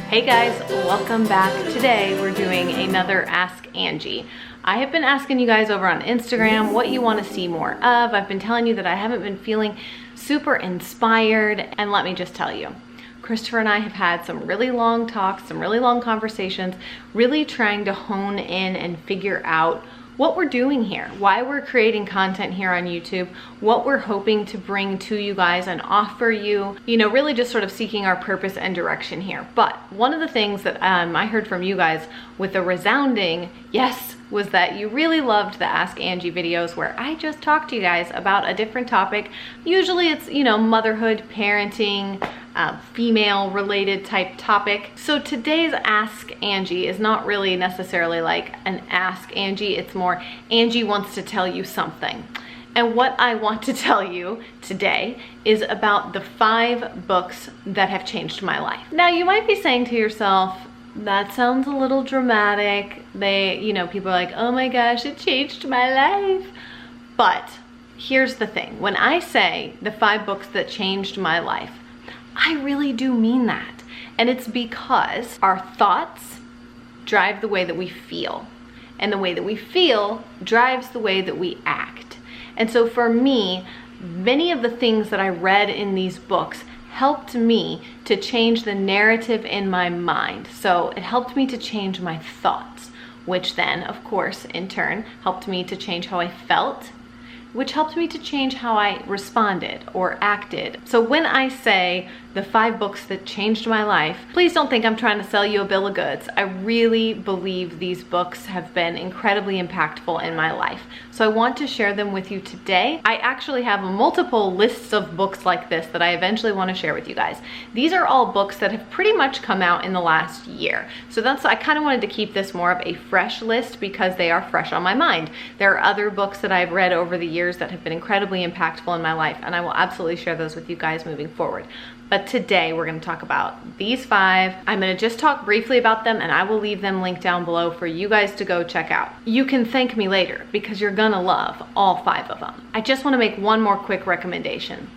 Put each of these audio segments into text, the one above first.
Hey guys, welcome back. Today we're doing another Ask Angie. I have been asking you guys over on Instagram what you want to see more of. I've been telling you that I haven't been feeling super inspired, and let me just tell you, Christopher and I have had some really long talks, some really long conversations, really trying to hone in and figure out what we're doing here, why we're creating content here on YouTube, what we're hoping to bring to you guys and offer you, really just sort of seeking our purpose and direction here. But one of the things that I heard from you guys with a resounding yes was that you really loved the Ask Angie videos where I just talked to you guys about a different topic. Usually it's, motherhood, parenting, female related type topic. So today's Ask Angie is not really necessarily like an Ask Angie, it's more Angie wants to tell you something. And what I want to tell you today is about the 5 books that have changed my life. Now you might be saying to yourself, that sounds a little dramatic. People are like, oh my gosh, it changed my life. But here's the thing, when I say the 5 books that changed my life, I really do mean that. And it's because our thoughts drive the way that we feel. And the way that we feel drives the way that we act. And so for me, many of the things that I read in these books helped me to change the narrative in my mind. So it helped me to change my thoughts, which then, of course, in turn, helped me to change how I felt, which helped me to change how I responded or acted. So when I say the 5 books that changed my life, please don't think I'm trying to sell you a bill of goods. I really believe these books have been incredibly impactful in my life. So I want to share them with you today. I actually have multiple lists of books like this that I eventually want to share with you guys. These are all books that have pretty much come out in the last year. So I kind of wanted to keep this more of a fresh list because they are fresh on my mind. There are other books that I've read over the years that have been incredibly impactful in my life, and I will absolutely share those with you guys moving forward. But today we're going to talk about these 5. I'm going to just talk briefly about them, and I will leave them linked down below for you guys to go check out. You can thank me later because you're going to love all 5 of them. I just want to make one more quick recommendation.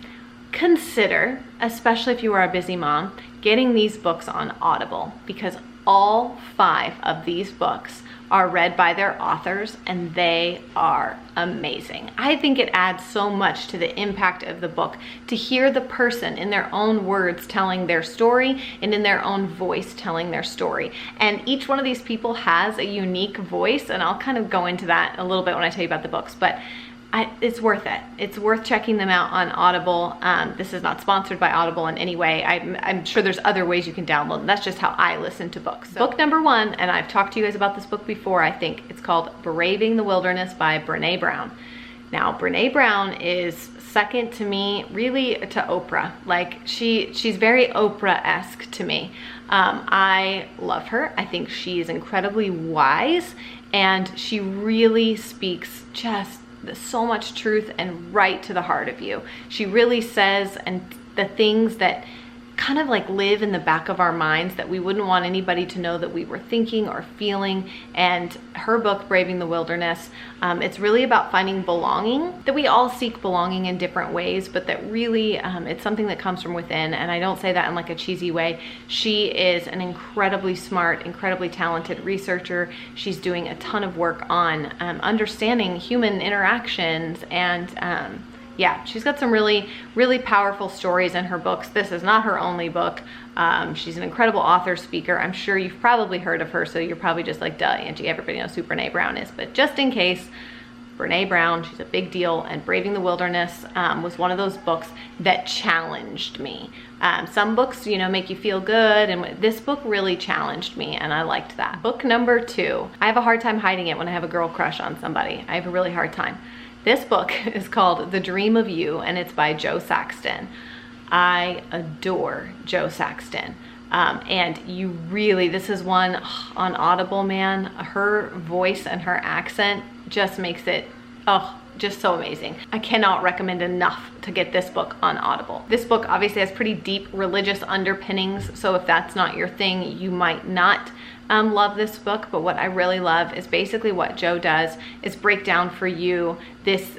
Consider, especially if you are a busy mom, getting these books on Audible, because all 5 of these books are read by their authors and they are amazing. I think it adds so much to the impact of the book to hear the person in their own words telling their story and in their own voice telling their story. And each one of these people has a unique voice, and I'll kind of go into that a little bit when I tell you about the books, but it's worth it. It's worth checking them out on Audible. This is not sponsored by Audible in any way. I'm sure there's other ways you can download them. That's just how I listen to books. So, book number 1, and I've talked to you guys about this book before, I think. It's called Braving the Wilderness by Brene Brown. Now, Brene Brown is second to me, really, to Oprah. Like, she's very Oprah-esque to me. I love her. I think she is incredibly wise, and she really speaks just so much truth and right to the heart of you. She really says and the things that kind of like live in the back of our minds that we wouldn't want anybody to know that we were thinking or feeling. And her book, Braving the Wilderness, it's really about finding belonging, that we all seek belonging in different ways, but that really it's something that comes from within. And I don't say that in like a cheesy way. She is an incredibly smart, incredibly talented researcher. She's doing a ton of work on understanding human interactions, and yeah, she's got some really, really powerful stories in her books. This is not her only book. She's an incredible author, speaker. I'm sure you've probably heard of her, so you're probably just like, duh, Angie, everybody knows who Brene Brown is. But just in case, Brene Brown, she's a big deal, and Braving the Wilderness was one of those books that challenged me. Some books, make you feel good, and this book really challenged me, and I liked that. Book number 2. I have a hard time hiding it when I have a girl crush on somebody. I have a really hard time. This book is called The Dream of You, and it's by Jo Saxton. I adore Jo Saxton. And this is one on Audible, man. Her voice and her accent just makes it, just so amazing. I cannot recommend enough to get this book on Audible. This book obviously has pretty deep religious underpinnings, so if that's not your thing, you might not love this book. But what I really love is basically what Jo does is break down for you this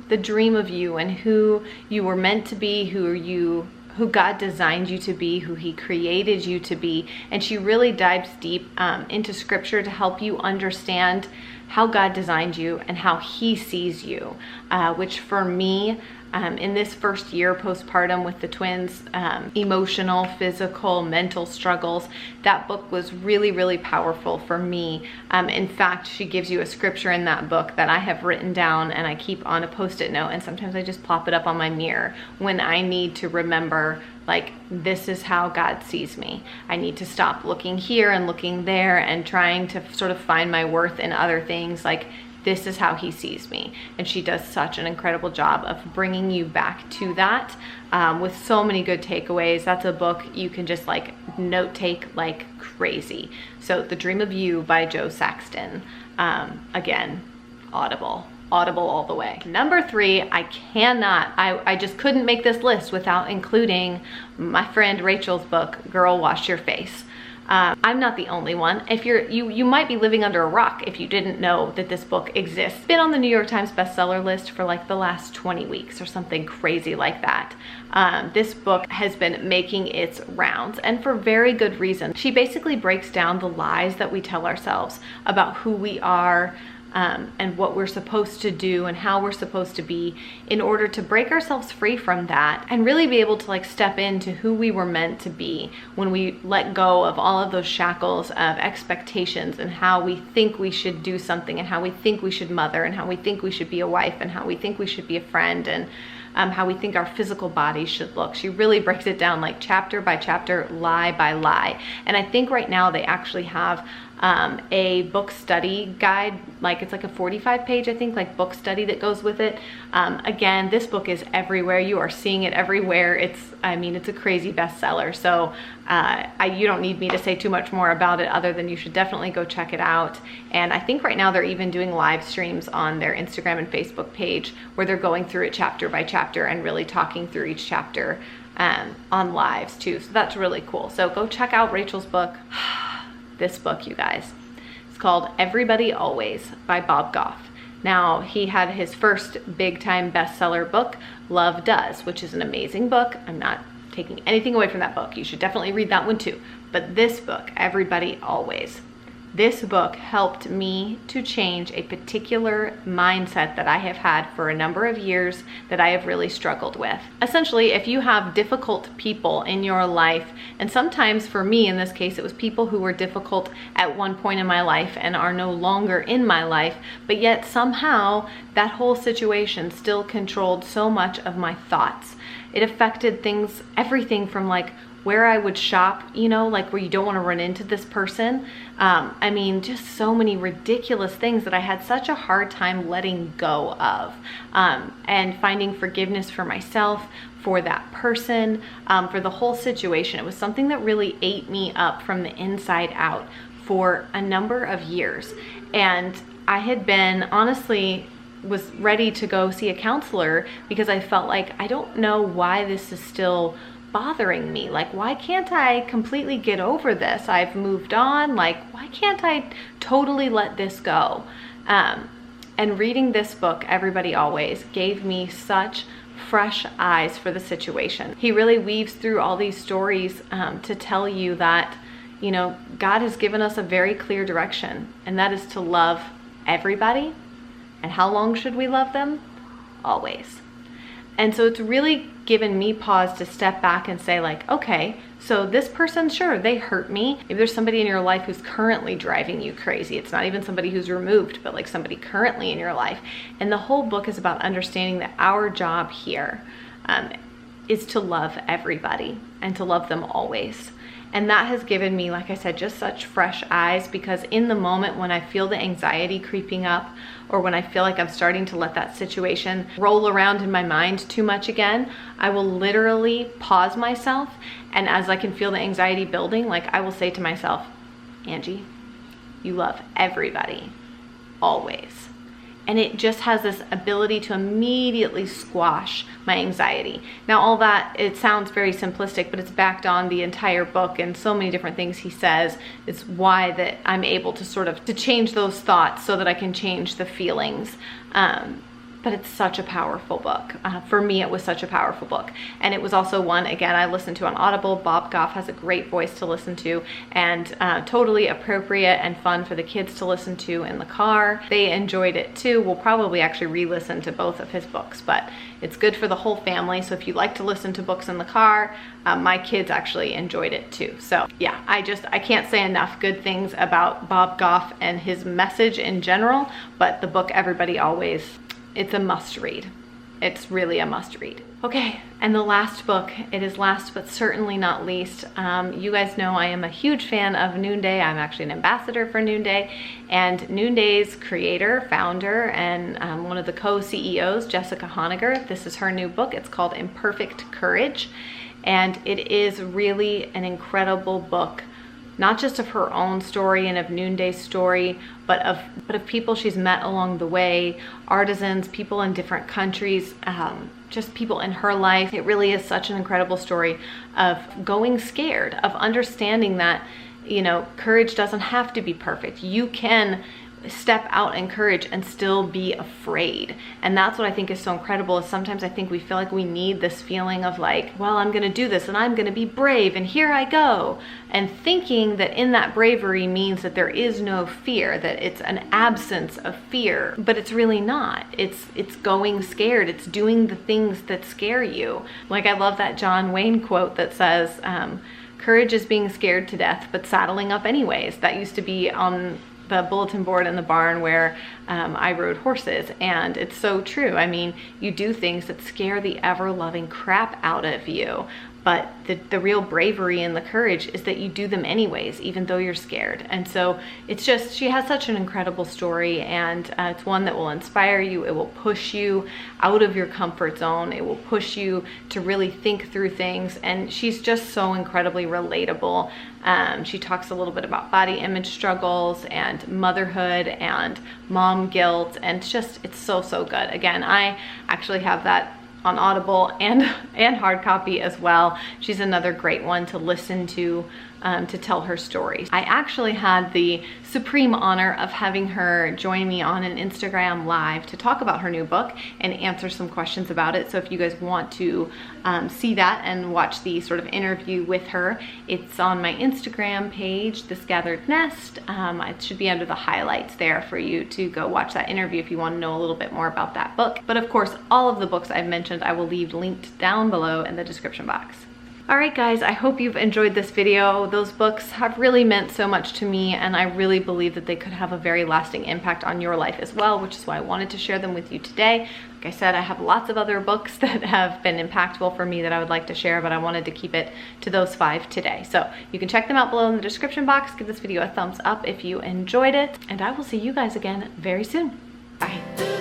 the dream of you and who you were meant to be, who you who God designed you to be, who he created you to be. And she really dives deep into scripture to help you understand how God designed you and how he sees you, which for me, in this first year postpartum with the twins, emotional, physical, mental struggles, that book was really, really powerful for me. In fact, she gives you a scripture in that book that I have written down and I keep on a post-it note, and sometimes I just plop it up on my mirror when I need to remember, like, this is how God sees me. I need to stop looking here and looking there and trying to sort of find my worth in other things. Like, this is how he sees me. And she does such an incredible job of bringing you back to that with so many good takeaways. That's a book you can just like note take like crazy. So The Dream of You by Jo Saxton. Again, Audible all the way. Number 3, I just couldn't make this list without including my friend Rachel's book, Girl Wash Your Face. I'm not the only one. If you might be living under a rock if you didn't know that this book exists. It's been on the New York Times bestseller list for like the last 20 weeks or something crazy like that. This book has been making its rounds, and for very good reason. She basically breaks down the lies that we tell ourselves about who we are, and what we're supposed to do and how we're supposed to be in order to break ourselves free from that and really be able to like step into who we were meant to be when we let go of all of those shackles of expectations and how we think we should do something and how we think we should mother and how we think we should be a wife and how we think we should be a friend and how we think our physical bodies should look. She really breaks it down like chapter by chapter, lie by lie. And I think right now they actually have a book study guide, like it's like a 45-page, I think, like book study that goes with it. Again, this book is everywhere. You are seeing it everywhere. It's a crazy bestseller. So you don't need me to say too much more about it other than you should definitely go check it out. And I think right now they're even doing live streams on their Instagram and Facebook page where they're going through it chapter by chapter and really talking through each chapter on lives too. So that's really cool. So go check out Rachel's book. This book, you guys. It's called Everybody Always by Bob Goff. Now, he had his first big-time bestseller book, Love Does, which is an amazing book. I'm not taking anything away from that book. You should definitely read that one too. But this book, Everybody Always, this book helped me to change a particular mindset that I have had for a number of years that I have really struggled with. Essentially, if you have difficult people in your life, and sometimes for me in this case, it was people who were difficult at one point in my life and are no longer in my life, but yet somehow that whole situation still controlled so much of my thoughts. It affected things, everything from like where I would shop, you know, like where you don't want to run into this person. Just so many ridiculous things that I had such a hard time letting go of, and finding forgiveness for myself, for that person, for the whole situation. It was something that really ate me up from the inside out for a number of years. And I had been, honestly, was ready to go see a counselor because I felt like, I don't know why this is still bothering me. Like, why can't I completely get over this? I've moved on. Like, why can't I totally let this go? And reading this book, Everybody Always, gave me such fresh eyes for the situation. He really weaves through all these stories to tell you that, you know, God has given us a very clear direction, and that is to love everybody. And how long should we love them? Always. And so it's really given me pause to step back and say, like, okay, so this person, sure, they hurt me. If there's somebody in your life who's currently driving you crazy, it's not even somebody who's removed, but like somebody currently in your life. And the whole book is about understanding that our job here is to love everybody and to love them always. And that has given me, like I said, just such fresh eyes, because in the moment when I feel the anxiety creeping up, or when I feel like I'm starting to let that situation roll around in my mind too much again, I will literally pause myself. And as I can feel the anxiety building, like I will say to myself, Angie, you love everybody, always. And it just has this ability to immediately squash my anxiety. Now, all that, it sounds very simplistic, but it's backed on the entire book and so many different things he says. It's why that I'm able to sort of to change those thoughts so that I can change the feelings. but it's such a powerful book. For me, it was such a powerful book. And it was also one, again, I listened to on Audible. Bob Goff has a great voice to listen to, and totally appropriate and fun for the kids to listen to in the car. They enjoyed it too. We'll probably actually re-listen to both of his books, but it's good for the whole family. So if you like to listen to books in the car, my kids actually enjoyed it too. So yeah, I can't say enough good things about Bob Goff and his message in general, but the book Everybody Always, it's a must read. It's really a must read. Okay, and the last book, it is last but certainly not least. You guys know I am a huge fan of Noonday. I'm actually an ambassador for Noonday, and Noonday's creator, founder, and one of the co-CEOs, Jessica Honegger, this is her new book. It's called Imperfect Courage, and it is really an incredible book, not just of her own story and of Noonday's story, but of people she's met along the way, artisans, people in different countries, just people in her life. It really is such an incredible story of going scared, of understanding that, you know, courage doesn't have to be perfect. You can step out in courage and still be afraid. And that's what I think is so incredible, is sometimes I think we feel like we need this feeling of like, well, I'm gonna do this and I'm gonna be brave and here I go. And thinking that in that bravery means that there is no fear, that it's an absence of fear, but it's really not. It's going scared. It's doing the things that scare you. Like, I love that John Wayne quote that says, courage is being scared to death, but saddling up anyways. That used to be on the bulletin board in the barn where I rode horses, and it's so true. I mean, you do things that scare the ever-loving crap out of you, but the real bravery and the courage is that you do them anyways, even though you're scared. And so it's just, she has such an incredible story, and it's one that will inspire you. It will push you out of your comfort zone. It will push you to really think through things, and she's just so incredibly relatable. She talks a little bit about body image struggles and motherhood and mom guilt, and it's so good. Again, I actually have that on Audible and hard copy as well. She's another great one to listen to tell her story. I actually had the supreme honor of having her join me on an Instagram live to talk about her new book and answer some questions about it. So if you guys want to see that and watch the sort of interview with her, it's on my Instagram page, This Gathered Nest. It should be under the highlights there for you to go watch that interview if you want to know a little bit more about that book. But of course, all of the books I've mentioned I will leave linked down below in the description box. All right, guys, I hope you've enjoyed this video. Those books have really meant so much to me, and I really believe that they could have a very lasting impact on your life as well, which is why I wanted to share them with you today. Like I said, I have lots of other books that have been impactful for me that I would like to share, but I wanted to keep it to those 5 today. So you can check them out below in the description box. Give this video a thumbs up if you enjoyed it, and I will see you guys again very soon. Bye.